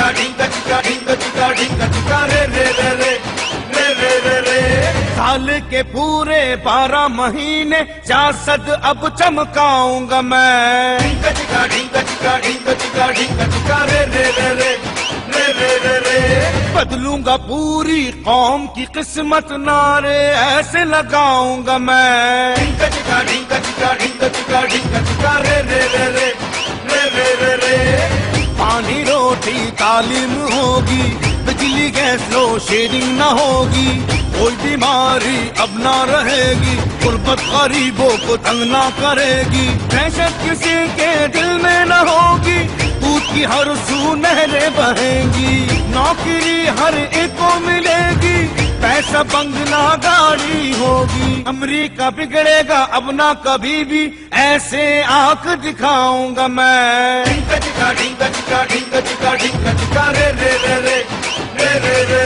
चिका ढिंका चिका ढिंका चिका ढिंका चिका रे रे रे रे रे रे रे रे। साल के पूरे 12 महीने 66 अब चमकाऊंगा मैं। ढिंका चिका ढिंका चिका ढिंका चिका ढिंका चिका रे रे रे रे रे रे रे रे। बदलूंगा पूरी कौम की किस्मत, नारे ऐसे लगाऊंगा मैं। ढिंका चिका ढिंका चिका ढिंका चिका ढिंका चिका रे रे रे रे रे रे रे रे। पानी रोटी तालीम होगी, बिजली गैस लो शेडिंग न होगी, कोई बीमारी अब ना रहेगी, गुर्बत गरीबों को तंग ना करेगी, दहशत किसी के दिल में न होगी, दूध की हर सू नहरें बहेंगी, नौकरी हर एक को मिलेगी, पैसा बंगला गाड़ी होगी। अमेरिका बिगड़ेगा अब ना कभी भी, ऐसे आंख दिखाऊंगा मैं। ढिंका चिका ढिंका चिका ढिंका चिका ढिंका चिका रे रे रे रे रे रे रे।